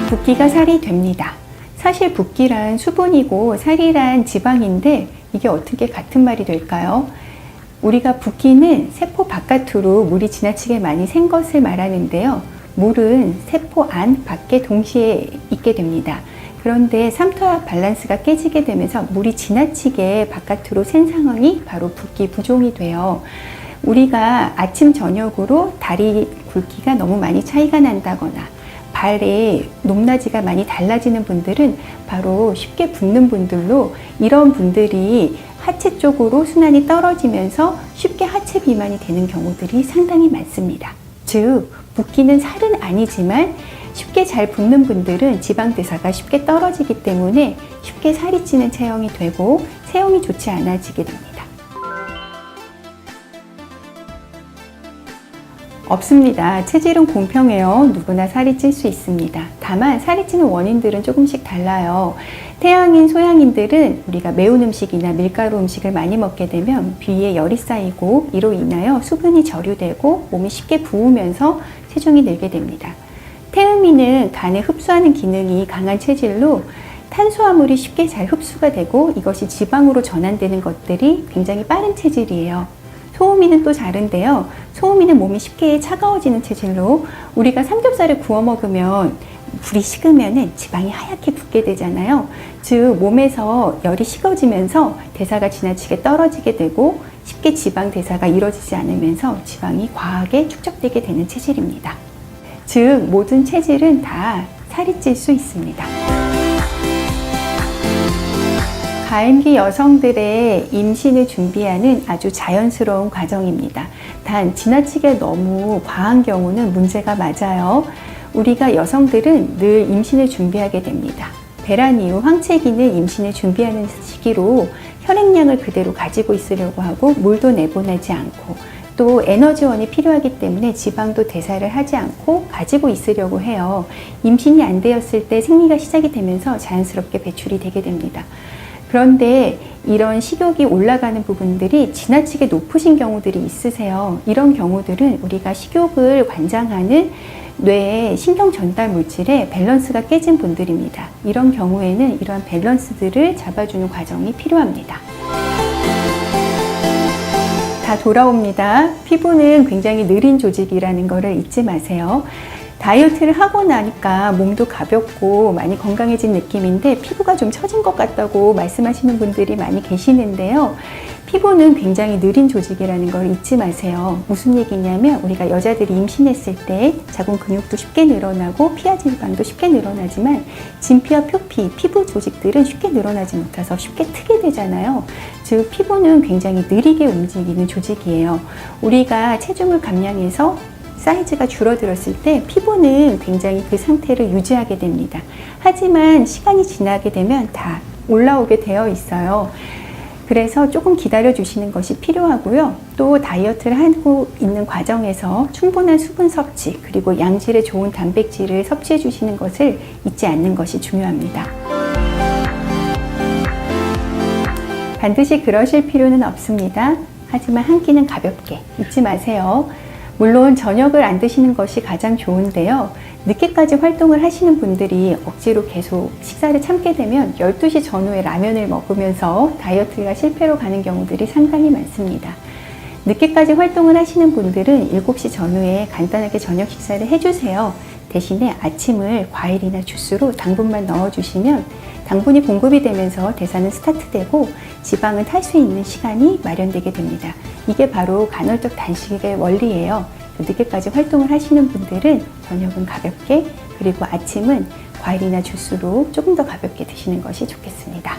붓기가 살이 됩니다. 사실 붓기란 수분이고 살이란 지방인데 이게 어떻게 같은 말이 될까요? 우리가 붓기는 세포 바깥으로 물이 지나치게 많이 샌 것을 말하는데요. 물은 세포 안, 밖에 동시에 있게 됩니다. 그런데 삼투압 밸런스가 깨지게 되면서 물이 지나치게 바깥으로 샌 상황이 바로 붓기 부종이 돼요. 우리가 아침 저녁으로 다리 굵기가 너무 많이 차이가 난다거나 발의 높낮이가 많이 달라지는 분들은 바로 쉽게 붓는 분들로, 이런 분들이 하체 쪽으로 순환이 떨어지면서 쉽게 하체 비만이 되는 경우들이 상당히 많습니다. 즉, 붓기는 살은 아니지만 쉽게 잘 붓는 분들은 지방대사가 쉽게 떨어지기 때문에 쉽게 살이 찌는 체형이 되고 체형이 좋지 않아지게 됩니다. 없습니다. 체질은 공평해요. 누구나 살이 찔 수 있습니다. 다만 살이 찌는 원인들은 조금씩 달라요. 태양인 소양인들은 우리가 매운 음식이나 밀가루 음식을 많이 먹게 되면 비위에 열이 쌓이고 이로 인하여 수분이 저류되고 몸이 쉽게 부으면서 체중이 늘게 됩니다. 태음인은 간에 흡수하는 기능이 강한 체질로 탄수화물이 쉽게 잘 흡수가 되고 이것이 지방으로 전환되는 것들이 굉장히 빠른 체질이에요. 소음인은 또 다른데요. 소음인은 몸이 쉽게 차가워지는 체질로, 우리가 삼겹살을 구워 먹으면 불이 식으면 지방이 하얗게 붙게 되잖아요. 즉, 몸에서 열이 식어지면서 대사가 지나치게 떨어지게 되고 쉽게 지방 대사가 이루어지지 않으면서 지방이 과하게 축적되게 되는 체질입니다. 즉, 모든 체질은 다 살이 찔 수 있습니다. 가임기 여성들의 임신을 준비하는 아주 자연스러운 과정입니다. 단 지나치게 너무 과한 경우는 문제가 맞아요. 우리가 여성들은 늘 임신을 준비하게 됩니다. 배란 이후 황체기는 임신을 준비하는 시기로 혈액량을 그대로 가지고 있으려고 하고 물도 내보내지 않고 또 에너지원이 필요하기 때문에 지방도 대사를 하지 않고 가지고 있으려고 해요. 임신이 안 되었을 때 생리가 시작이 되면서 자연스럽게 배출이 되게 됩니다. 그런데 이런 식욕이 올라가는 부분들이 지나치게 높으신 경우들이 있으세요. 이런 경우들은 우리가 식욕을 관장하는 뇌의 신경 전달 물질의 밸런스가 깨진 분들입니다. 이런 경우에는 이러한 밸런스들을 잡아주는 과정이 필요합니다. 다 돌아옵니다. 피부는 굉장히 느린 조직이라는 것을 잊지 마세요. 다이어트를 하고 나니까 몸도 가볍고 많이 건강해진 느낌인데 피부가 좀 처진 것 같다고 말씀하시는 분들이 많이 계시는데요. 피부는 굉장히 느린 조직이라는 걸 잊지 마세요. 무슨 얘기냐면 우리가 여자들이 임신했을 때 자궁 근육도 쉽게 늘어나고 피하 질방도 쉽게 늘어나지만 진피와 표피, 피부 조직들은 쉽게 늘어나지 못해서 쉽게 트게 되잖아요. 즉 피부는 굉장히 느리게 움직이는 조직이에요. 우리가 체중을 감량해서 사이즈가 줄어들었을 때 피부는 굉장히 그 상태를 유지하게 됩니다. 하지만 시간이 지나게 되면 다 올라오게 되어 있어요. 그래서 조금 기다려 주시는 것이 필요하고요. 또 다이어트를 하고 있는 과정에서 충분한 수분 섭취 그리고 양질의 좋은 단백질을 섭취해 주시는 것을 잊지 않는 것이 중요합니다. 반드시 그러실 필요는 없습니다. 하지만 한 끼는 가볍게 잊지 마세요. 물론 저녁을 안 드시는 것이 가장 좋은데요. 늦게까지 활동을 하시는 분들이 억지로 계속 식사를 참게 되면 12시 전후에 라면을 먹으면서 다이어트가 실패로 가는 경우들이 상당히 많습니다. 늦게까지 활동을 하시는 분들은 7시 전후에 간단하게 저녁 식사를 해주세요. 대신에 아침을 과일이나 주스로 당분만 넣어주시면 당분이 공급이 되면서 대사는 스타트되고 지방을 탈 수 있는 시간이 마련되게 됩니다. 이게 바로 간헐적 단식의 원리예요. 늦게까지 활동을 하시는 분들은 저녁은 가볍게 그리고 아침은 과일이나 주스로 조금 더 가볍게 드시는 것이 좋겠습니다.